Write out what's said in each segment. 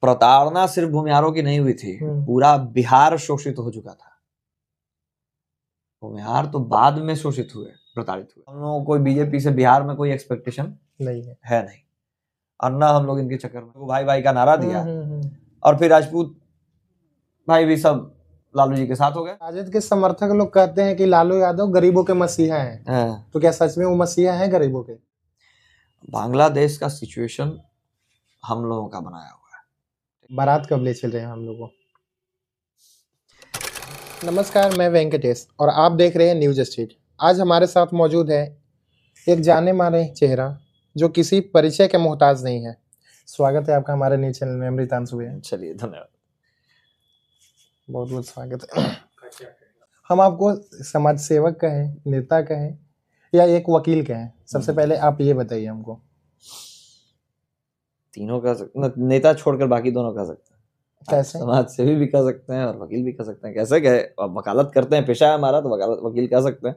प्रताड़ना सिर्फ भूमिहारों की नहीं हुई थी, पूरा बिहार शोषित हो चुका था। भूमिहार तो बाद में शोषित हुए, प्रताड़ित हुए। हम लोगों को कोई बीजेपी से बिहार में कोई एक्सपेक्टेशन नहीं है नहीं, और ना हम लोग इनके चक्कर में भाई भाई का नारा दिया और फिर राजपूत भाई भी सब लालू जी के साथ हो गए। राजद के समर्थक लोग कहते हैं कि लालू यादव गरीबों के मसीहा हैं। तो क्या सच में वो मसीहा हैं गरीबों के? बांग्लादेश का सिचुएशन हम लोगों का बनाया हुआ है। बारात कब ले चल रहे हैं हम लोगों? नमस्कार, मैं वेंकटेश और आप देख रहे हैं न्यूज स्ट्रीट। आज हमारे साथ मौजूद है एक जाने माने चेहरा जो किसी परिचय के मोहताज नहीं है। स्वागत है आपका हमारे न्यूज चैनल में, अमृतांशु भैया। चलिए, धन्यवाद, बहुत बहुत स्वागत है। हम आपको समाज सेवक कहें, नेता कहें या एक वकील कहें? सबसे पहले आप ये बताइए हमको। तीनों का नेता छोड़कर बाकी दोनों कह सकते हैं। कैसे? समाज सेवी भी कह सकते हैं और वकील भी कह सकते हैं। कैसे कहे? अब वकालत करते हैं, पेशा है हमारा, तो वकील कह सकते हैं,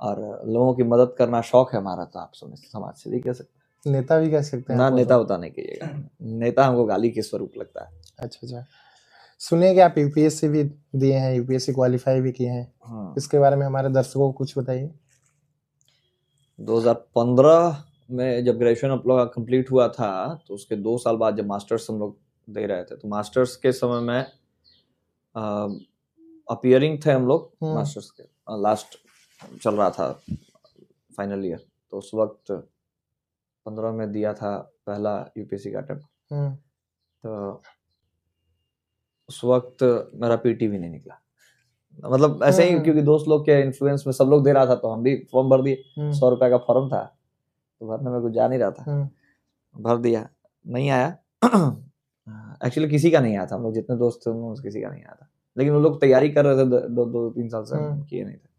और लोगों की मदद करना शौक है हमारा, तो आप समाज सेवी कह सकते हैं। नेता भी कह सकते हैं ना, नेता होता नहीं कहिएगा, नेता हमको गाली के स्वरूप लगता है। अच्छा, सुनिए कि आप यूपीएससी भी दिए हैं, यूपीएससी क्वालिफाई भी किए हैं। इसके बारे में हमारे दर्शकों को कुछ बताइए। 2015 में जब ग्रेजुएशन हम लोग का कंप्लीट हुआ था, तो उसके 2 साल बाद जब मास्टर्स हम लोग दे रहे थे, तो मास्टर्स के समय में अपीयरिंग थे हम लोग। मास्टर्स के लास्ट चल रहा था, फाइनल ईयर, तो उस वक्त 15 में दिया था पहला यूपीएससी का अटेम्प्ट। तो उस वक्त मेरा पीटी भी नहीं निकला, मतलब ऐसे ही, क्योंकि दोस्त लोग के इन्फ्लुएंस में सब लोग दे रहा था, तो हम भी फॉर्म भर दिए। 100 रुपए का फॉर्म था, तो भरने में कुछ जा नहीं रहा था, भर दिया, नहीं आया। एक्चुअली किसी का नहीं आया था, हम लोग जितने दोस्त थे उनमें किसी का नहीं आया था, लेकिन वो लोग तैयारी कर रहे थे 2-3 साल से, किए नहीं थे।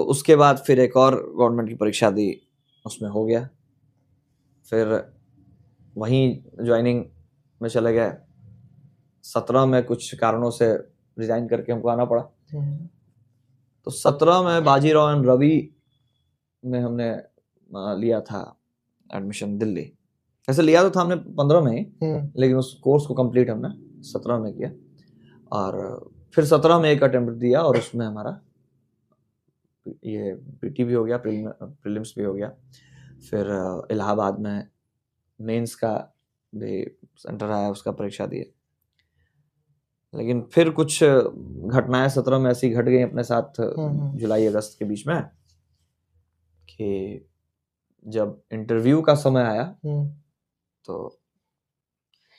उसके बाद फिर एक और गवर्नमेंट की परीक्षा दी, उसमें हो गया। फिर वहीं ज्वाइनिंग में चले गए। 17 में कुछ कारणों से रिजाइन करके हमको आना पड़ा। तो 17 में बाजीराव एंड रवि में हमने लिया था एडमिशन, दिल्ली। ऐसे लिया तो था हमने 15 में ही, लेकिन उस कोर्स को कंप्लीट हमने 17 में किया, और फिर 17 में एक अटेम्प्ट दिया, और उसमें हमारा ये पीटी भी हो गया, प्रीलिम्स भी हो गया। फिर इलाहाबाद में मेंस का भी सेंटर आया, उसका परीक्षा दिए। लेकिन फिर कुछ घटनाएं 17 में ऐसी घट गई अपने साथ, जुलाई अगस्त के बीच में, कि जब इंटरव्यू का समय आया, तो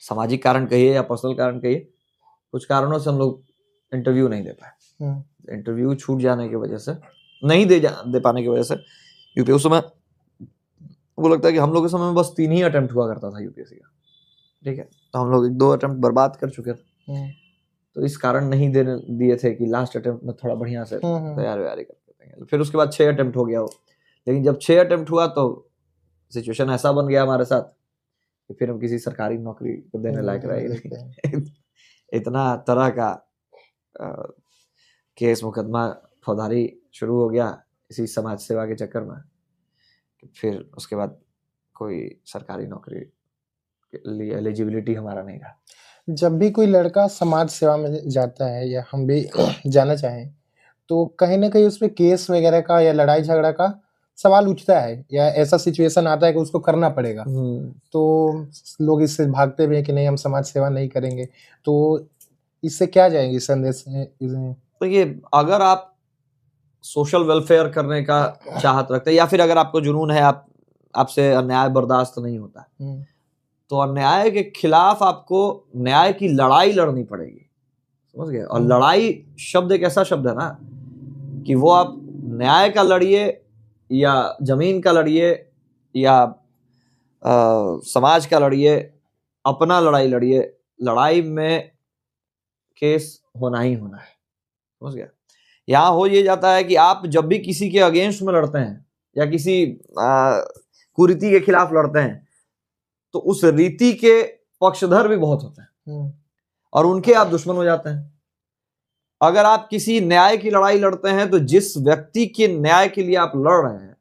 सामाजिक कारण कहिए या पर्सनल कारण कहिए, कुछ कारणों से हम लोग इंटरव्यू नहीं दे पाए। इंटरव्यू छूट जाने की वजह से, नहीं दे पाने की वजह से, यूपीएससी उस समय वो लगता है कि हम लोग के समय में बस 3 ही अटेम्प्ट हुआ करता था यूपीएससी का, ठीक है, तो हम लोग 1-2 अटेम्प्ट बर्बाद कर चुके थे। तो इस कारण नहीं देने दिए थे कि लास्ट अटेम्प्ट में थोड़ा बढ़िया से तैयारी करते हैं। फिर उसके बाद 6 अटेम्प्ट हो गया हो, लेकिन जब 6 अटेम्प्ट हुआ तो सिचुएशन ऐसा बन गया हमारे साथ कि फिर हम किसी सरकारी नौकरी को देने लायक रहे नहीं। इतना तरह का केस मुकदमा फौजदारी शुरू हो गया इसी समाज सेवा के चक्कर में, फिर उसके बाद कोई सरकारी नौकरी के लिए एलिजिबिलिटी हमारा नहीं रहा। जब भी कोई लड़का समाज सेवा में जाता है, या हम भी जाना चाहें, तो कहीं ना कहीं उसमें केस वगैरह का या लड़ाई झगड़ा का सवाल उठता है, या ऐसा सिचुएशन आता है कि उसको करना पड़ेगा। तो लोग इससे भागते भी हैं कि नहीं, हम समाज सेवा नहीं करेंगे। तो इससे क्या जाएंगे संदेश? तो ये, अगर आप सोशल वेलफेयर करने का चाहत रखते हैं, या फिर अगर आपको जुनून है, आपसे अन्याय बर्दाश्त नहीं होता, तो अन्याय के खिलाफ आपको न्याय की लड़ाई लड़नी पड़ेगी, समझ गए? और लड़ाई शब्द एक ऐसा शब्द है ना, कि वो आप न्याय का लड़िए, या जमीन का लड़िए, या समाज का लड़िए, अपना लड़ाई लड़िए, लड़ाई में केस होना ही होना है, समझ गया? यहाँ हो ये जाता है कि आप जब भी किसी के अगेंस्ट में लड़ते हैं, या किसी कुरीति के खिलाफ लड़ते हैं, तो उस रीति के पक्षधर भी बहुत होते हैं, और उनके आप दुश्मन हो जाते हैं। अगर आप किसी न्याय की लड़ाई लड़ते हैं, तो जिस व्यक्ति के न्याय के लिए आप लड़ रहे हैं,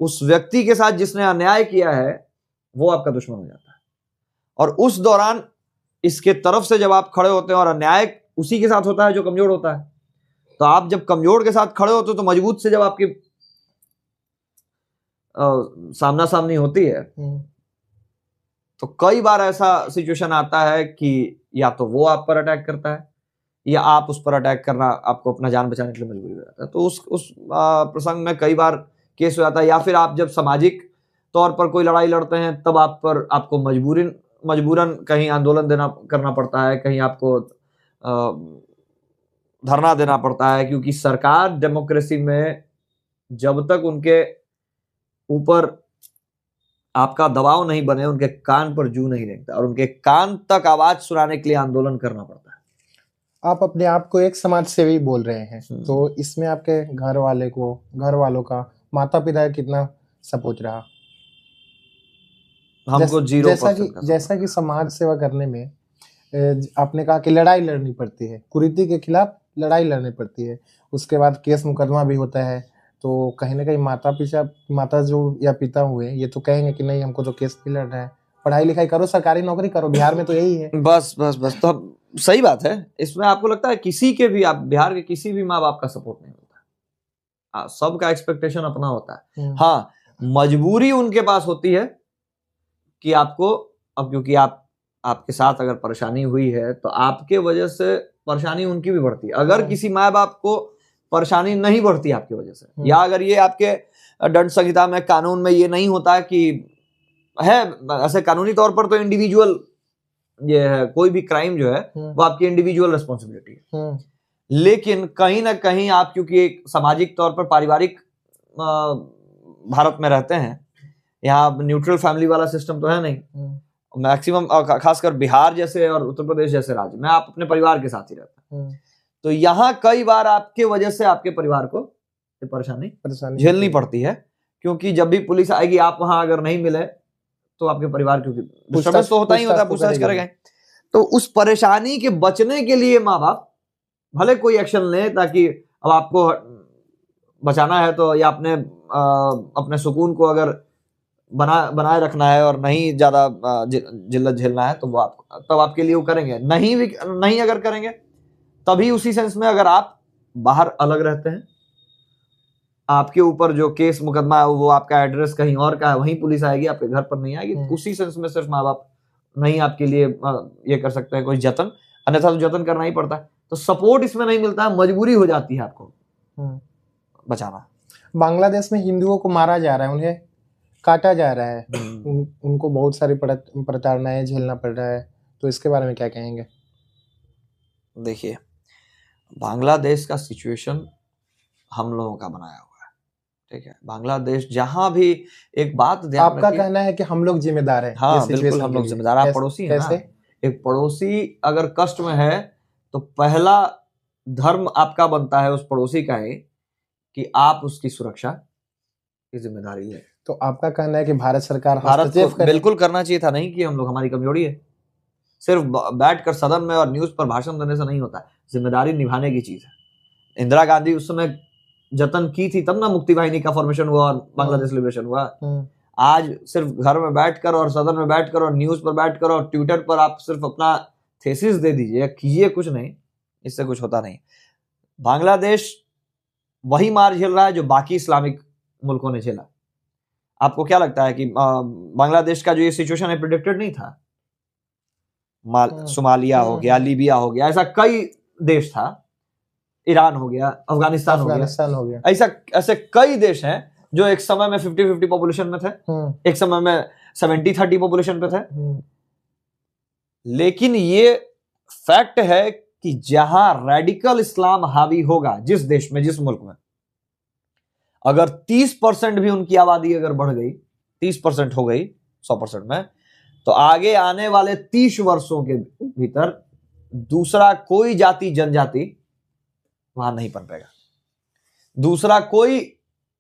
उस व्यक्ति के साथ जिसने अन्याय किया है, वो आपका दुश्मन हो जाता है। और उस दौरान इसके तरफ से जब आप खड़े होते हैं और अन्याय उसी के साथ होता है जो कमजोर होता है, तो आप जब कमजोर के साथ खड़े होते हो तो मजबूत से जब आपकी सामना सामनी होती है तो कई बार ऐसा सिचुएशन आता है कि या तो वो आप पर अटैक करता है या आप उस पर अटैक करना, आपको अपना जान बचाने के लिए मजबूरी हो जाता है। तो उस प्रसंग में कई बार केस हो जाता है, या फिर आप जब सामाजिक तौर पर कोई लड़ाई लड़ते हैं तब आपको मजबूरन कहीं आंदोलन करना पड़ता है, कहीं आपको धरना देना पड़ता है, क्योंकि सरकार डेमोक्रेसी में जब तक उनके ऊपर आपका दबाव नहीं बने, उनके कान पर जू नहीं रेंगता और उनके कान तक आवाज सुनाने के लिए आंदोलन करना पड़ता है। आप अपने आप को एक समाज सेवी बोल रहे हैं, तो इसमें आपके घर वालों का, माता पिता कितना सपोर्ट रहा? हमको 0% जैसा कि समाज सेवा करने में आपने कहा कि लड़ाई लड़नी पड़ती है, कुरीति के खिलाफ लड़ाई लड़नी पड़ती है, उसके बाद केस मुकदमा भी होता है, तो कहीं ना कहीं माता जो या पिता हुए ये तो कहेंगे कि नहीं हमको तो केस भी लड़ना है, पढ़ाई लिखाई करो, सरकारी नौकरी करो, बिहार में तो यही है। बस तो सही बात है। इसमें आपको लगता है किसी के भी, आप बिहार के किसी भी माँ बाप का सपोर्ट नहीं होता, सबका एक्सपेक्टेशन अपना होता है। हाँ, मजबूरी उनके पास होती है कि आपको, अब क्योंकि आपके साथ अगर परेशानी हुई है तो आपके वजह से परेशानी उनकी भी बढ़ती है। अगर किसी माँ बाप को परेशानी नहीं बढ़ती आपकी वजह से, या अगर ये आपके दंड संहिता में, कानून में ये नहीं होता कि है, ऐसे कानूनी तौर पर तो इंडिविजुअल ये है, कोई भी क्राइम जो है वो आपकी इंडिविजुअल रिस्पॉन्सिबिलिटी है, लेकिन कहीं ना कहीं आप क्योंकि एक सामाजिक तौर पर पारिवारिक भारत में रहते हैं, यहाँ न्यूट्रल फैमिली वाला सिस्टम तो है नहीं मैक्सिमम, खासकर बिहार जैसे और उत्तर प्रदेश जैसे राज्य में आप अपने परिवार के साथ ही रहते हैं, तो यहाँ कई बार आपके वजह से आपके परिवार को परेशानी झेलनी पड़ती है, क्योंकि जब भी पुलिस आएगी, आप वहां अगर नहीं मिले तो आपके परिवार, क्योंकि डिस्टर्बेंस तो होता ही होता है, पूछताछ करेंगे। तो उस परेशानी के बचने के लिए माँ बाप भले कोई एक्शन ले, ताकि अब आपको बचाना है तो, या अपने सुकून को अगर बनाए रखना है और नहीं ज्यादा जिल्लत झेलना है, तो वो तब आपके लिए वो करेंगे। नहीं अगर करेंगे तभी उसी सेंस में, अगर आप बाहर अलग रहते हैं, आपके ऊपर जो केस मुकदमा है वो आपका एड्रेस कहीं और का है, वहीं पुलिस आएगी, आपके घर पर नहीं आएगी, उसी सेंस में सिर्फ माँ बाप नहीं आपके लिए ये कर सकते हैं कोई जतन, अन्यथा तो जतन करना ही पड़ता है। तो सपोर्ट इसमें नहीं मिलता है, मजबूरी हो जाती है आपको बचाना। बांग्लादेश में हिंदुओं को मारा जा रहा है, उन्हें काटा जा रहा है, उनको बहुत सारी प्रताड़नाएं झेलना पड़ रहा है, तो इसके बारे में क्या कहेंगे? देखिए, बांग्लादेश का सिचुएशन हम लोगों का बनाया हुआ है, ठीक है। बांग्लादेश जहां भी, एक बात ध्यान आपका कहना है कि हम लोग जिम्मेदार हैं? हाँ बिल्कुल, हम लोग जिम्मेदार। आप पड़ोसी हैं ना, एक पड़ोसी अगर कष्ट में है तो पहला धर्म आपका बनता है उस पड़ोसी का ही कि आप उसकी सुरक्षा की जिम्मेदारी लें। तो आपका कहना है कि भारत सरकार बिल्कुल करना चाहिए था, नहीं कि हम लोग, हमारी कमजोरी है, सिर्फ बैठकर सदन में और न्यूज पर भाषण देने से नहीं होता है, जिम्मेदारी निभाने की चीज है। इंदिरा गांधी उस समय जतन की थी, तब ना मुक्ति वाहिनी का फॉर्मेशन हुआ और बांग्लादेश लिबरेशन हुआ। आज सिर्फ घर में बैठकर और सदन में बैठकर और न्यूज पर बैठकर और ट्विटर पर आप सिर्फ अपना थेसिस दे दीजिए, कीजिए कुछ नहीं, इससे कुछ होता नहीं। बांग्लादेश वही मार झेल रहा है जो बाकी इस्लामिक मुल्कों ने झेला। आपको क्या लगता है कि बांग्लादेश का जो ये सिचुएशन है प्रेडिक्टेड नहीं था? सोमालिया हो गया, लीबिया हो गया, ऐसा कई देश था, ईरान हो गया, अफगानिस्तान हो गया, ऐसे कई देश हैं जो एक समय में 50-50 पॉपुलेशन में थे, एक समय में 70-30 पॉपुलेशन पे थे। लेकिन ये फैक्ट है कि जहां रेडिकल इस्लाम हावी होगा, जिस देश में, जिस मुल्क में, अगर 30% भी उनकी आबादी अगर बढ़ गई, 30% हो गई 100% में, तो आगे आने वाले 30 वर्षों के भीतर दूसरा कोई जाति जनजाति वहां नहीं पनपेगा, दूसरा कोई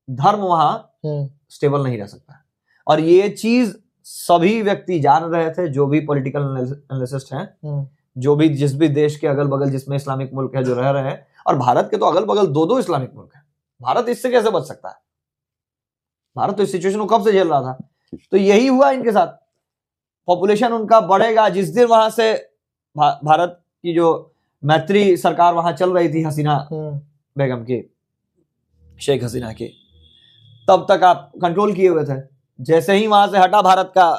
धर्म वहां स्टेबल नहीं रह सकता। और ये चीज सभी व्यक्ति जान रहे थे, जो भी पॉलिटिकल एनालिसिस्ट हैं, जो भी जिस भी देश के अगल बगल जिसमें इस्लामिक मुल्क है जो रह रहे हैं, और भारत के तो अगल बगल 2-2 इस्लामिक मुल्क है। भारत इससे कैसे बच सकता है? भारत तो इस सिचुएशन को कब से झेल रहा था। तो यही हुआ इनके साथ, पॉपुलेशन उनका बढ़ेगा। जिस दिन वहां से भारत की जो मैत्री सरकार वहां चल रही थी हसीना बेगम की, शेख हसीना की, तब तक आप कंट्रोल किए हुए थे। जैसे ही वहां से हटा भारत का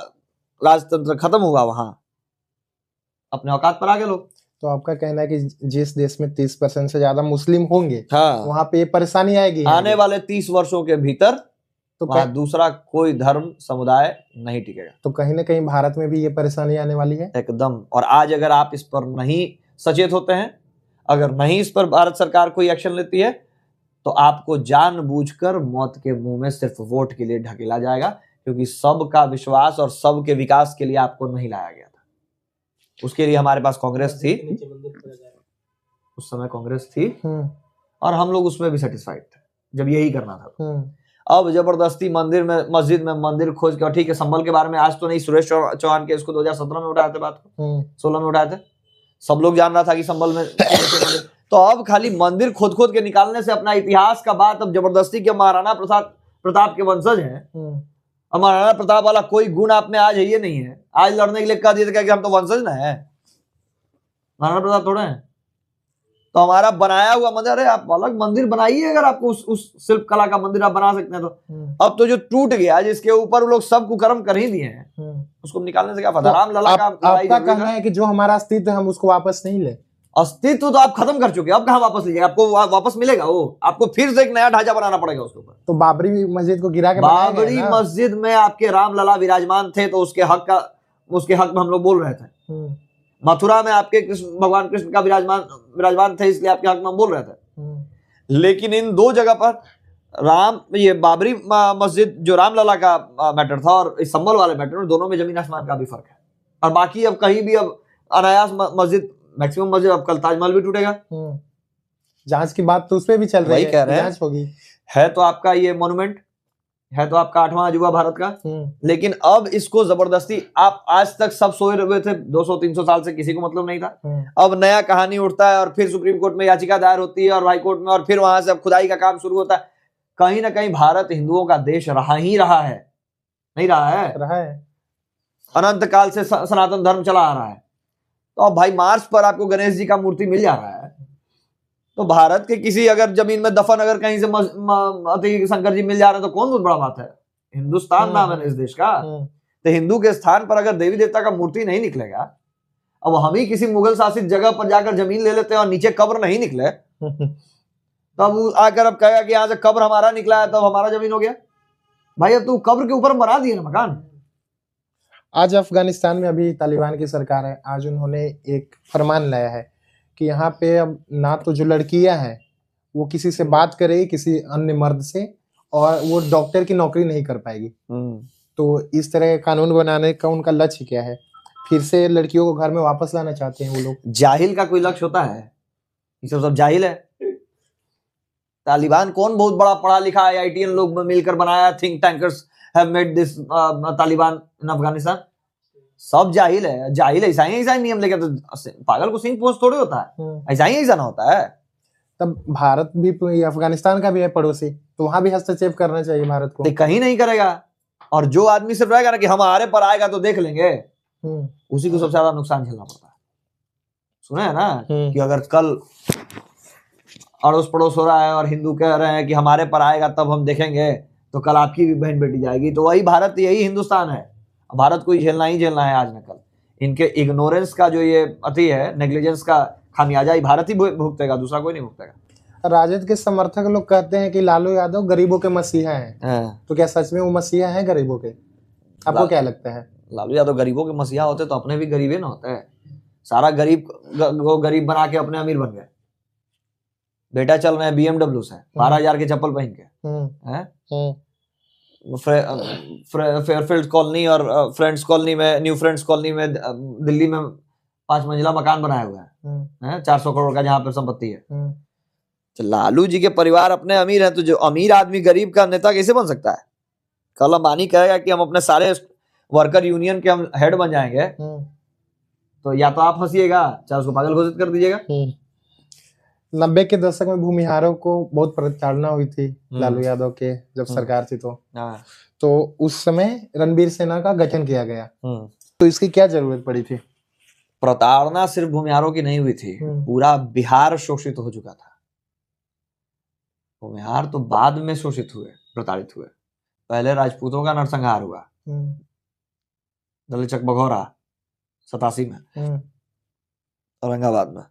राजतंत्र, खत्म हुआ, वहां अपने औकात पर आ गए लोग। तो आपका कहना है कि जिस देश में 30% से ज्यादा मुस्लिम होंगे, हाँ, वहां पे ये परेशानी आएगी। आने वाले 30 वर्षों के भीतर तो वहां दूसरा कोई धर्म समुदाय नहीं टिकेगा। तो कहीं ना कहीं भारत में भी ये परेशानी आने वाली है एकदम। और आज अगर आप इस पर नहीं सचेत होते हैं, अगर नहीं इस पर भारत सरकार कोई एक्शन लेती है, तो आपको जानबूझकर मौत के मुंह में सिर्फ वोट के लिए ढकेला जाएगा, क्योंकि सबका विश्वास और सबके विकास के लिए आपको नहीं लाया गया था। उसके लिए हमारे पास कांग्रेस थी, उस समय कांग्रेस थी, और हम लोग उसमें भी सेटिस्फाइड थे जब यही करना था। अब जबरदस्ती मंदिर में, मस्जिद में मंदिर खोज के, ठीक है, संभल के बारे में आज तो नहीं, सुरेश चौहान के इसको 2017 में उठाए थे बात को, 16 में उठाए थे, सब लोग जान रहा था कि संभल में तो अब खाली मंदिर खोद के निकालने से अपना इतिहास का बात, अब जबरदस्ती के महाराणा प्रताप के वंशज हैं, अब महाराणा प्रताप वाला कोई गुण आप में आज है ये नहीं है। आज लड़ने के लिए कह दिए थे कि हम तो वंशज ना है, महाराणा प्रताप थोड़े हैं। तो हमारा बनाया हुआ मंदिर, अरे आप अलग मंदिर बनाइए, अगर आपको उस शिल्प कला का मंदिर आप बना सकते हैं तो। अब तो जो टूट गया, जिसके ऊपर वो लोग सब कुकर्म कर ही दिए हैं, उसको निकालने से क्या फायदा। रामलला का आपका कहना है कि जो हमारा अस्तित्व है हम उसको वापस नहीं ले, अस्तित्व तो आप खत्म कर चुके हैं, अब कहां वापस लीजिएगा, आपको वापस मिलेगा वो, आपको फिर से एक नया ढांचा बनाना पड़ेगा उसके ऊपर। तो बाबरी मस्जिद को गिरा के बाबरी मस्जिद में आपके रामलला विराजमान थे, तो उसके हक में हम लोग बोल रहे थे। मथुरा में आपके भगवान कृष्ण का विराजमान थे, इसलिए आपके हक में हम बोल रहे थे। लेकिन इन दो जगह पर ये बाबरी मस्जिद जो रामलला का मैटर था और इस संभल वाले मैटर में, दोनों में जमीन आसमान का भी फर्क है। और बाकी अब कहीं भी अब अनायास मस्जिद, मैक्सिमम मस्जिद, अब कल ताजमहल भी टूटेगा। जांच की बात तो उसपे भी चल रही है, कह रहे हैं जांच होगी। है तो आपका ये मॉन्यूमेंट, है तो आपका 8वां अजूबा भारत का, लेकिन अब इसको जबरदस्ती, आप आज तक सब सोए हुए थे 200-300 साल से, किसी को मतलब नहीं था। अब नया कहानी उठता है और फिर सुप्रीम कोर्ट में याचिका दायर होती है और हाई कोर्ट में, और फिर वहां से अब खुदाई का काम शुरू होता है। कहीं ना कहीं भारत हिंदुओं का देश रहा ही रहा है, नहीं रहा है, अनंत काल से सनातन धर्म चला आ रहा है। तो अब भाई मार्स पर आपको गणेश जी का मूर्ति मिल जा रहा है, तो भारत के किसी अगर जमीन में दफन अगर कहीं से शंकर जी मिल जा रहे हैं तो कौन बहुत बड़ा बात है। हिंदुस्तान नाम है इस देश का, तो हिंदू के स्थान पर अगर देवी देवता का मूर्ति नहीं निकलेगा, अब हम ही किसी मुगल शासित जगह पर जाकर जमीन ले लेते हैं और नीचे कब्र नहीं निकले, तो अब आकर अब कहेगा कि यहाँ से कब्र हमारा निकला है तो हमारा जमीन हो गया। भाई अब तो कब्र के ऊपर बना दिए ना मकान। आज अफगानिस्तान में अभी तालिबान की सरकार है, आज उन्होंने एक फरमान लाया है कि यहाँ पे अब ना तो जो लड़कियां हैं वो किसी से बात करेगी, किसी अन्य मर्द से, और वो डॉक्टर की नौकरी नहीं कर पाएगी। तो इस तरह कानून बनाने का उनका लक्ष्य क्या है? फिर से लड़कियों को घर में वापस लाना चाहते हैं वो लोग। जाहिल का कोई लक्ष्य होता है? ये सब जाहिल है। तालिबान कौन बहुत बड़ा पढ़ा लिखा IITian लोग मिलकर बनाया, think tankers have made this Taliban in Afghanistan. सब जाहिल है, जाहिल ऐसा ही नियम लेके, तो पागल को सिंह पोस्ट थोड़े होता है, ऐसा ही ऐसा ना होता है। तब भारत भी अफगानिस्तान का भी है पड़ोसी, तो वहां भी हस्तक्षेप करना चाहिए भारत को। कहीं नहीं करेगा, और जो आदमी सिर्फ रहेगा ना कि हमारे पर आएगा तो देख लेंगे, उसी को सबसे ज्यादा नुकसान झेलना पड़ता है। सुना है ना कि अगर कल अड़ोस पड़ोस हो रहा है और हिंदू कह रहे हैं कि हमारे पर आएगा तब हम देखेंगे, तो कल आपकी भी बहन बेटी जाएगी। तो वही भारत, यही हिंदुस्तान है। भारत को झेलना ही झेलना है आज न कल। इनके इग्नोरेंस का जो ये अति है, नेग्लिजेंस का खामियाजा ही भारत ही भुगतेगा, दूसरा कोई नहीं भुगतेगा। राजद के समर्थक लोग कहते हैं कि लालू यादव गरीबों के मसीहा हैं। तो क्या सच में वो मसीहा हैं गरीबों के? आपको क्या लगता है? लालू यादव गरीबों के मसीहा होते तो अपने भी गरीबे ना होते। सारा गरीब बना के अपने अमीर बन गए। बेटा चल रहे हैं BMW से, 12,000 के चप्पल पहन के, फेयरफील्ड कॉलोनी और फ्रेंड्स कॉलोनी में, न्यू फ्रेंड्स कॉलोनी में दिल्ली में 5 मंजिला मकान बनाया हुआ है, 400 करोड़ का जहां पर संपत्ति है। तो लालू जी के परिवार अपने अमीर हैं, तो जो अमीर आदमी गरीब का नेता कैसे बन सकता है? कल अंबानी कहेगा कि हम अपने सारे वर्कर यूनियन के हम हेड बन जाएंगे, तो या तो आप हंसिएगा, चाहे उसको पागल घोषित कर दीजिएगा। 90 के दशक में भूमिहारों को बहुत प्रताड़ना हुई थी लालू यादव के जब सरकार थी, तो उस समय रणबीर सेना का गठन किया गया। तो इसकी क्या जरूरत पड़ी थी? प्रताड़ना सिर्फ भूमिहारों की नहीं हुई थी, पूरा बिहार शोषित हो चुका था। भूमिहार तो बाद में शोषित हुए, प्रताड़ित हुए। पहले राजपूतों का नरसंहार हुआ दलित चकबघौरा 87 में औरंगाबाद में।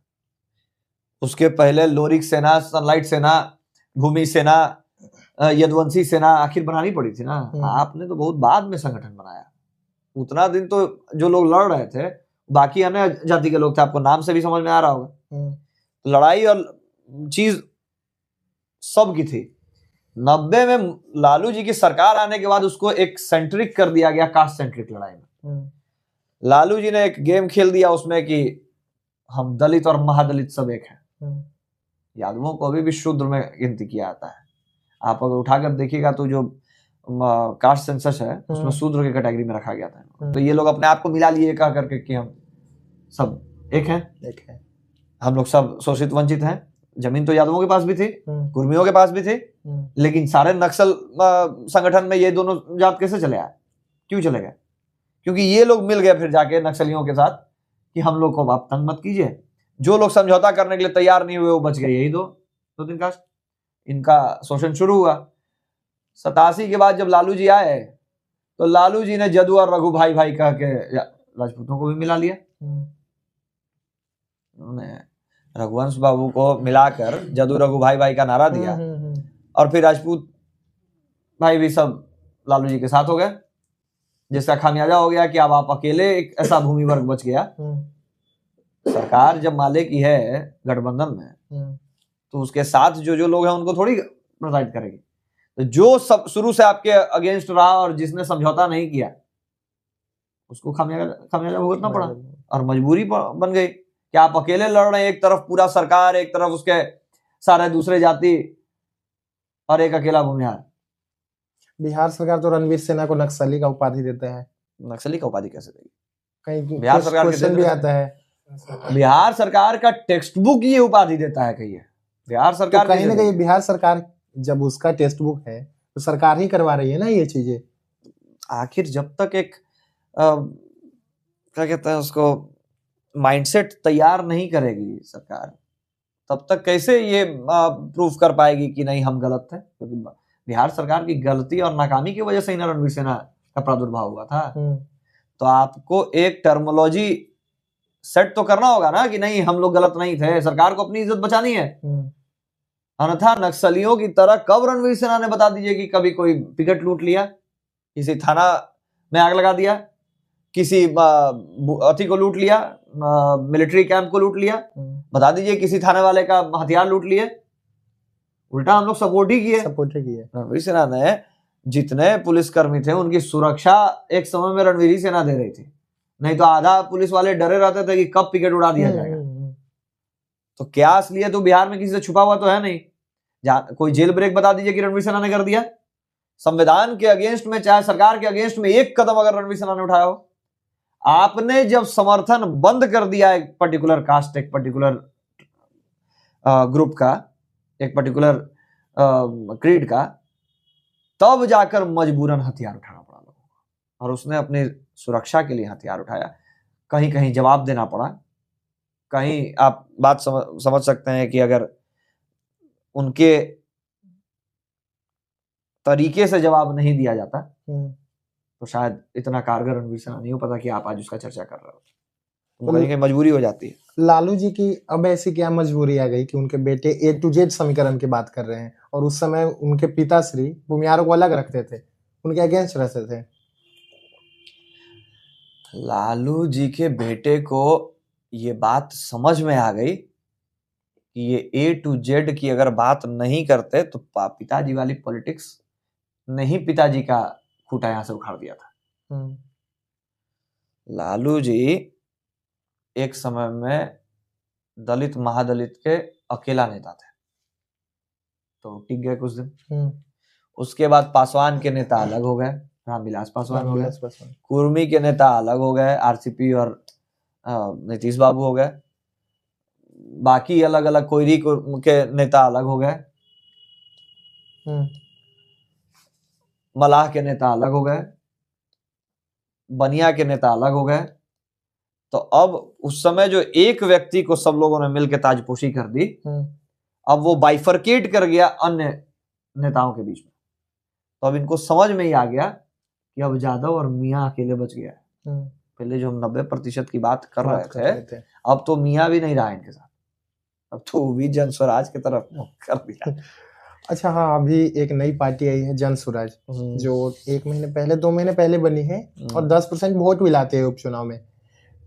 उसके पहले लोरिक सेना, सनलाइट सेना, भूमि सेना, यदुवंशी सेना आखिर बनानी पड़ी थी ना। आपने तो बहुत बाद में संगठन बनाया। उतना दिन तो जो लोग लड़ रहे थे बाकी अन्य जाति के लोग थे, आपको नाम से भी समझ में आ रहा होगा। लड़ाई और चीज सब की थी। 90 में लालू जी की सरकार आने के बाद उसको एक सेंट्रिक कर दिया गया, कास्ट सेंट्रिक लड़ाई में। लालू जी ने एक गेम खेल दिया उसमें कि हम दलित और महादलित सब एक हैं। यादवों को अभी भी शूद्र में गिनती किया जाता है। आप अगर उठाकर देखिएगा तो जो कास्ट सेंसस है उसमें शूद्र के कैटेगरी में रखा गया था। तो ये लोग अपने आप को मिला लिए कह करके कि हम सब एक हैं, हम लोग सब शोषित वंचित हैं। जमीन तो यादवों के पास भी थी, कुर्मियों के पास भी थी, लेकिन सारे नक्सल संगठन में ये दोनों जात कैसे चले आए? क्यों चले गए? क्योंकि ये लोग मिल गए फिर जाके नक्सलियों के साथ कि हम लोग को आप तंग मत कीजिए। जो लोग समझौता करने के लिए तैयार नहीं हुए वो बच गए। यही दो तीन कास्ट, इनका शोषण शुरू हुआ। 87 के बाद जब लालू जी आए तो लालू जी ने जदू और रघु भाई भाई कह के राजपूतों को भी मिला लिया। उन्होंने रघुवंश बाबू को मिलाकर जदू रघु भाई भाई का नारा दिया और फिर राजपूत भाई भी सब लालू जी के साथ हो गए, जिसका खामियाजा हो गया कि अब आप अकेले एक ऐसा भूमि वर्ग बच गया। सरकार जब माले की है गठबंधन में तो उसके साथ जो जो लोग हैं उनको थोड़ी प्रोवाइड करेगी। तो जो सब शुरू से आपके अगेंस्ट रहा और जिसने समझौता नहीं किया उसको खामियाजा भुगतना पड़ा और मजबूरी बन गई कि आप अकेले लड़ रहे हैं। एक तरफ पूरा सरकार, एक तरफ उसके सारे दूसरे जाति और एक अकेला भूमिहार। बिहार सरकार तो रणवीर सेना को नक्सली का उपाधि देते हैं। नक्सली का उपाधि कैसे देगी? कहीं बिहार सरकार क्वेश्चन भी आता है। बिहार सरकार का टेक्स्ट बुक ये उपाधि देता है। कहिए बिहार सरकार तो कहीं ना कहीं बिहार सरकार जब उसका टेक्स्ट बुक है तो सरकार ही करवा रही है ना ये चीजें। आखिर जब तक एक क्या कहते हैं उसको माइंडसेट तैयार नहीं करेगी सरकार, तब तक कैसे ये प्रूफ कर पाएगी कि नहीं हम गलत थे? क्योंकि बिहार सरकार की गलती और नाकामी की वजह से ही रणवीर सेना का प्रादुर्भाव हुआ था। तो आपको एक टर्मोलॉजी सेट तो करना होगा ना कि नहीं हम लोग गलत नहीं थे, सरकार को अपनी इज्जत बचानी है। अन्यथा नक्सलियों की तरह कब रणवीर सेना ने बता दीजिए कि कभी कोई पिकेट लूट लिया, किसी थाना में आग लगा दिया, किसी अथी को लूट लिया, मिलिट्री कैंप को लूट लिया, बता दीजिए किसी थाने वाले का हथियार लूट लिए। उल्टा हम लोग सपोर्ट ही किए। रणवीर सेना ने जितने पुलिसकर्मी थे उनकी सुरक्षा एक समय में रणवीर सेना दे रही थी, नहीं तो आधा पुलिस वाले डरे रहते थे कि कब पिकेट उड़ा दिया जाएगा। तो क्या असलियत तो बिहार में किसी से छुपा हुआ तो है नहीं। कोई जेल ब्रेक बता दीजिए कि रणवीर सेना ने कर दिया। संविधान के अगेंस्ट में चाहे सरकार के अगेंस्ट में एक कदम अगर रणवीर सेना ने उठाया हो। आपने जब समर्थन बंद कर दिया एक पर्टिकुलर कास्ट, एक पर्टिकुलर ग्रुप का, एक पर्टिकुलर क्रीड का, तब जाकर मजबूरन हथियार उठाना पड़ा लोगों को। और उसने अपनी सुरक्षा के लिए हथियार उठाया। कहीं कहीं जवाब देना पड़ा। कहीं आप बात समझ सकते हैं कि अगर उनके तरीके से जवाब नहीं दिया जाता तो शायद इतना कारगर रणवीर सेना नहीं हो पता कि आप आज उसका चर्चा कर रहे हो। तो कहीं कहीं मजबूरी हो जाती है। लालू जी की अब ऐसी क्या मजबूरी आ गई कि उनके बेटे A to Z समीकरण की बात कर रहे हैं और उस समय उनके पिताश्री भूमिहारों को अलग रखते थे, उनके अगेंस्ट रहते थे। लालू जी के बेटे को ये बात समझ में आ गई कि ये A to Z की अगर बात नहीं करते तो पिताजी वाली पॉलिटिक्स नहीं, पिताजी का खूंटा यहां से उखाड़ दिया था। लालू जी एक समय में दलित महादलित के अकेला नेता थे, तो टिक गए कुछ दिन। उसके बाद पासवान के नेता अलग हो गए, रामविलास पासवान हो गए। कुर्मी के नेता अलग हो गए, आरसीपी और नीतीश बाबू हो गए। बाकी अलग अलग कोयरी के नेता अलग हो गए, मलाह के नेता अलग हो गए, बनिया के नेता अलग हो गए। तो अब उस समय जो एक व्यक्ति को सब लोगों ने मिलकर ताजपोशी कर दी, अब वो बाइफरकेट कर गया अन्य नेताओं के बीच में। तो अब इनको समझ में ही आ गया कि अब यादव और मियां अकेले बच गया है। पहले जो हम 90% की बात कर रहे थे, अब तो मियां भी नहीं रहा इनके साथ, अब तो वो भी जन स्वराज की तरफ कर दिया। अच्छा हाँ, अभी एक नई पार्टी आई है जन स्वराज, जो 1 महीने पहले 2 महीने पहले बनी है और 10% वोट भी लाते हैं उपचुनाव में।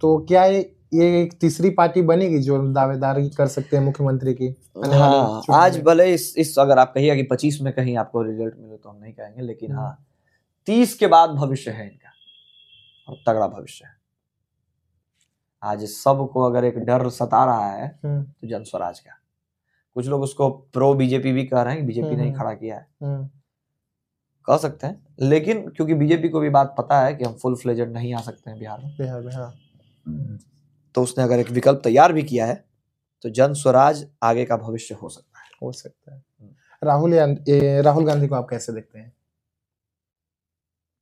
तो क्या ये एक तीसरी पार्टी बनेगी जो दावेदारी कर सकते हैं मुख्यमंत्री की? हाँ, आज भले इस अगर आप कहिए कि 25 में कहीं आपको रिजल्ट मिले तो हम नहीं कहेंगे, लेकिन हाँ 30 के बाद भविष्य है इनका और तगड़ा भविष्य है। आज सबको अगर एक डर सता रहा है तो जन स्वराज का। कुछ लोग उसको प्रो बीजेपी भी कह रहे हैं कि बीजेपी ने खड़ा किया है, कह सकते हैं, लेकिन क्योंकि बीजेपी को भी बात पता है कि हम फुल फ्लेजेड नहीं आ सकते हैं बिहार में हाँ। तो उसने अगर एक विकल्प तैयार भी किया है तो जन स्वराज आगे का भविष्य हो सकता है। राहुल गांधी को आप कैसे देखते हैं?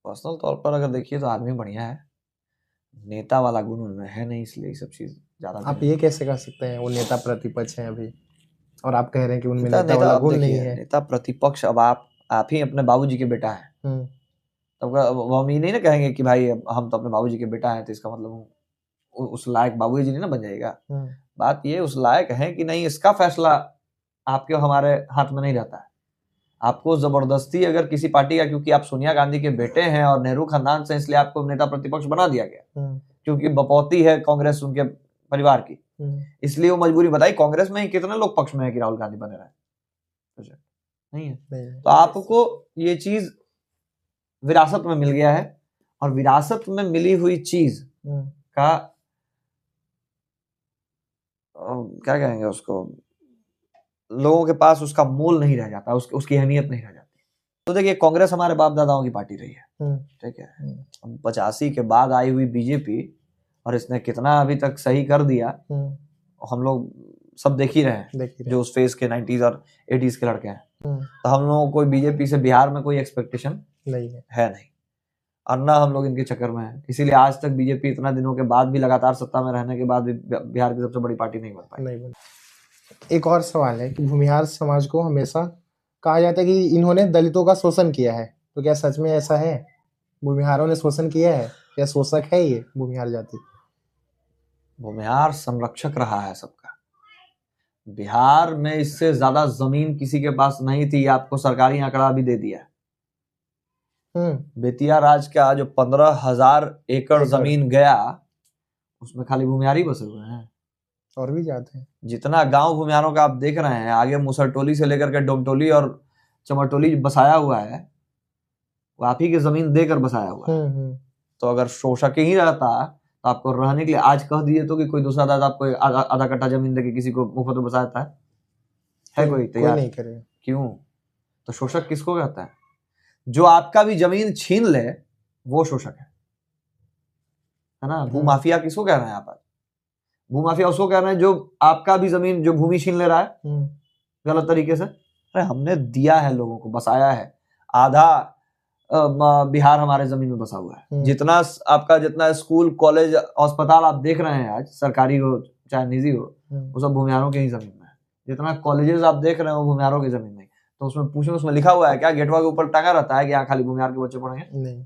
पर्सनल तौर पर अगर देखिए तो आदमी बढ़िया है, नेता वाला गुण उनमें है नहीं, इसलिए सब चीज ज्यादा। आप ये कैसे कह सकते हैं वो नेता प्रतिपक्ष हैं अभी, और आप कह रहे हैं कि उनमें नेता वाला गुण नहीं है? नेता प्रतिपक्ष, अब आप ही अपने बाबूजी के बेटा है, तब हम ये नहीं ना कहेंगे कि भाई हम तो अपने बाबूजी के बेटा है तो इसका मतलब उस लायक बाबूजी नहीं ना बन जाएगा। बात ये उस लायक है कि नहीं, इसका फैसला आपके हमारे हाथ में नहीं रहता है। आपको जबरदस्ती अगर किसी पार्टी का, क्योंकि आप सोनिया गांधी के बेटे हैं और नेहरू खानदान से, इसलिए आपको नेता प्रतिपक्ष बना दिया गया, क्योंकि बपौती है कांग्रेस उनके परिवार की, इसलिए वो मजबूरी बताई। कांग्रेस में ही कितने लोग पक्ष में है कि राहुल गांधी बने रहे? नहीं है। तो आपको ये चीज विरासत में मिल गया है, और विरासत में मिली हुई चीज का क्या कहेंगे उसको, लोगों के पास उसका मोल नहीं रह जाता, उसकी अहमियत नहीं रह जाती। तो देखिए, कांग्रेस हमारे बाप दादाओं की पार्टी रही है, ठीक है। 85 के बाद आई हुई बीजेपी, और इसने कितना अभी तक सही कर दिया हम लोग सब देख ही रहे हैं, जो उस फेज के 90s और 80s के लड़के हैं। तो हम लोगों को बीजेपी से बिहार में कोई एक्सपेक्टेशन नहीं है, और ना हम लोग इनके चक्कर में हैं। इसीलिए आज तक बीजेपी इतना दिनों के बाद भी, लगातार सत्ता में रहने के बाद भी, बिहार की सबसे बड़ी पार्टी नहीं बन पाई। एक और सवाल है कि भूमिहार समाज को हमेशा कहा जाता है कि इन्होंने दलितों का शोषण किया है, तो क्या सच में ऐसा है? भूमिहारों ने शोषण किया है या शोषक है ये भूमिहार जाति? भूमिहार संरक्षक रहा है सबका। बिहार में इससे ज्यादा जमीन किसी के पास नहीं थी, आपको सरकारी आंकड़ा भी दे दिया। बेतिया राज का जो 15,000 एकड़ जमीन गया, उसमें खाली भूमिहार ही बसे हुए हैं, और भी जाते हैं। जितना गांव भूमिहारों का आप देख रहे हैं, आगे मुसरटोली से लेकर के डोमटोली और चमरटोली बसाया हुआ है, वो आप ही की जमीन देकर बसाया हुआ है। तो अगर शोषक ही रहता तो आपको रहने के लिए आज कह दिए तो कि कोई दूसरा दादा आपको आधा कट्टा जमीन देके किसी को मुफ्त में बसाता है कोई तैयार नहीं करेगा? क्यों? तो शोषक किसको कहता है? जो आपका भी जमीन छीन ले वो शोषक है ना। भूमाफिया किसको कह रहे हैं आप? भूमाफिया उसको कह रहे हैं जो आपका भी जमीन, जो भूमि छीन ले रहा है गलत तरीके से। अरे हमने दिया है लोगों को, बसाया है, आधा बिहार हमारे जमीन में बसा हुआ है। जितना स्कूल, कॉलेज, अस्पताल आप देख रहे हैं आज, सरकारी हो चाहे निजी हो, वो सब भूमिहारों के ही जमीन में है। जितना कॉलेजेस आप देख रहे हैं वो भूमिहारों की जमीन में। तो उसमें पूछो, उसमें लिखा हुआ है क्या? गेटवा के ऊपर टंगा रहता है कि यहाँ खाली भूमिहार के बच्चे पढ़ेंगे? नहीं।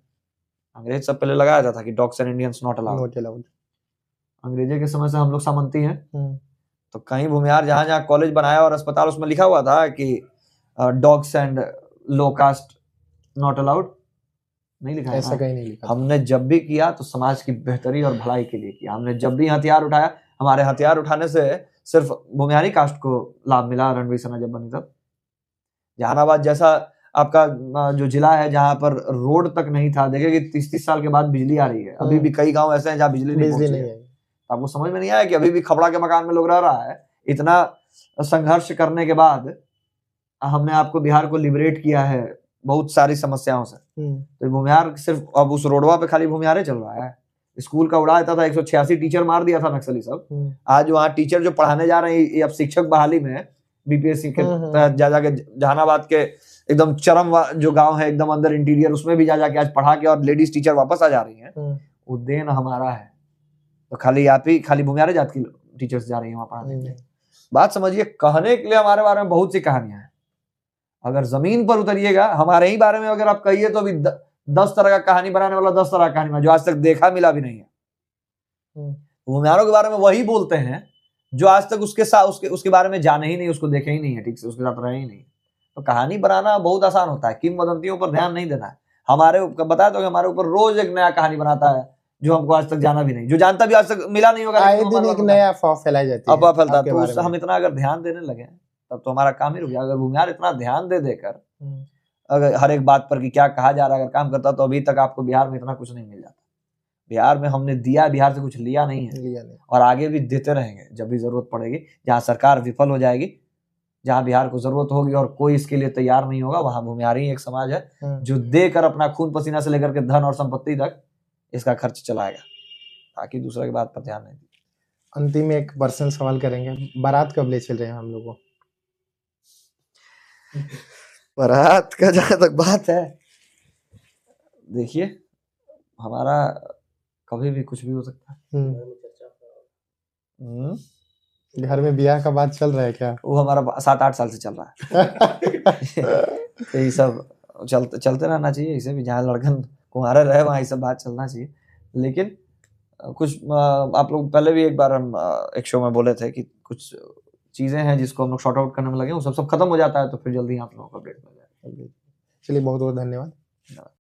अंग्रेज सब पहले लगाया जाता था कि dogs and Indians not allowed. अंग्रेजों के समय से हम लोग सामंती हैं, तो कहीं भूमिहार जहां जहां कॉलेज बनाया और अस्पताल, उसमें लिखा हुआ था कि dogs and low caste not allowed? नहीं लिखा है। ऐसा कहीं नहीं लिखा। हमने जब भी किया तो समाज की बेहतरी और भलाई के लिए किया। हमने जब भी हथियार उठाया, हमारे हथियार उठाने से सिर्फ भूमिहारी कास्ट को लाभ मिला। रणवीर सेना जब बनी तब जहानाबाद जैसा आपका जो जिला है जहां पर रोड तक नहीं था, देखें कि 30-30 साल के बाद बिजली आ रही है। अभी भी कई गांव ऐसे हैं जहां बिजली नहीं है। आपको समझ में नहीं आया कि अभी भी खपड़ा के मकान में लोग रह रहा है? इतना संघर्ष करने के बाद हमने आपको बिहार को लिबरेट किया है बहुत सारी समस्याओं से। तो भूमिहार सिर्फ अब उस रोडवा पे खाली भूमिहारे चल रहा है। स्कूल का उड़ा देता था, 186 टीचर मार दिया था नक्सली सब। आज वहाँ टीचर जो पढ़ाने जा रहे हैं, अब शिक्षक बहाली में बीपीएससी के तहत जा जाके जहानाबाद के एकदम चरम जो गांव है एकदम अंदर इंटीरियर, उसमें भी जा जाके आज पढ़ा के और लेडीज टीचर वापस आ जा रही हैं। वो देन हमारा है। तो खाली भूमियारे जात की टीचर्स जा रही है वहां पढ़ाने के लिए। बात समझिए, कहने के लिए हमारे बारे में बहुत सी कहानियां हैं। अगर जमीन पर उतरिएगा, हमारे ही बारे में अगर आप कहिए तो अभी 10 तरह का कहानी बनाने वाला 10 तरह का कहानी बना, जो आज तक देखा मिला भी नहीं है। भूमियारों के बारे में वही बोलते हैं जो आज तक उसके साथ उसके बारे में जाने ही नहीं, उसको देखे ही नहीं है, ठीक से उसके साथ रहे ही नहीं। तो कहानी बनाना बहुत आसान होता है, किंवदंतियों पर ध्यान नहीं देना है। हमारे बताया तो हमारे ऊपर रोज एक नया कहानी बनाता है जो हमको आज तक जाना भी नहीं, जो जानता भी आज तक मिला नहीं होगा। आए दिन एक नया अफवाह फैलाई जाती है, अफवाह फैलता है। तो हम इतना अगर ध्यान देने लगे तब तो हमारा काम ही रुक गया। अगर भूमियार इतना ध्यान दे देकर अगर हर एक बात पर कि क्या कहा जा रहा है अगर काम करता, तो अभी तक आपको बिहार में इतना कुछ नहीं मिल जाता। बिहार में हमने दिया, बिहार से कुछ लिया नहीं है, और आगे भी देते रहेंगे जब भी जरूरत पड़ेगी। जहां सरकार विफल हो जाएगी, जहां बिहार को जरूरत होगी और कोई इसके लिए तैयार नहीं होगा, वहां भूमियारी एक समाज है जो देकर अपना खून पसीना से लेकर के धन और संपत्ति तक इसका खर्च चलाएगा, ताकि दूसरे की बात पर ध्यान नहीं। अंतिम एक पर्सनल सवाल करेंगे, बारात कब ले चल रहे हैं हम लोगों? बारात का जहां तक बात है, देखिए हमारा कभी भी कुछ भी हो सकता है। घर में ब्याह का बात चल रहा है क्या? वो हमारा 7-8 साल से चल रहा है। तो ये सब चलते रहना चाहिए। इसे भी जहाँ लड़कन कुंवारे रहे वहाँ ये सब बात चलना चाहिए। लेकिन कुछ आप लोग पहले भी एक बार हम एक शो में बोले थे कि कुछ चीजें हैं जिसको हम लोग शॉर्ट आउट करने में लगे, वो सब खत्म हो जाता है तो फिर जल्दी आप लोगों को अपडेट मिल जाएगा। चलिए, बहुत बहुत धन्यवाद।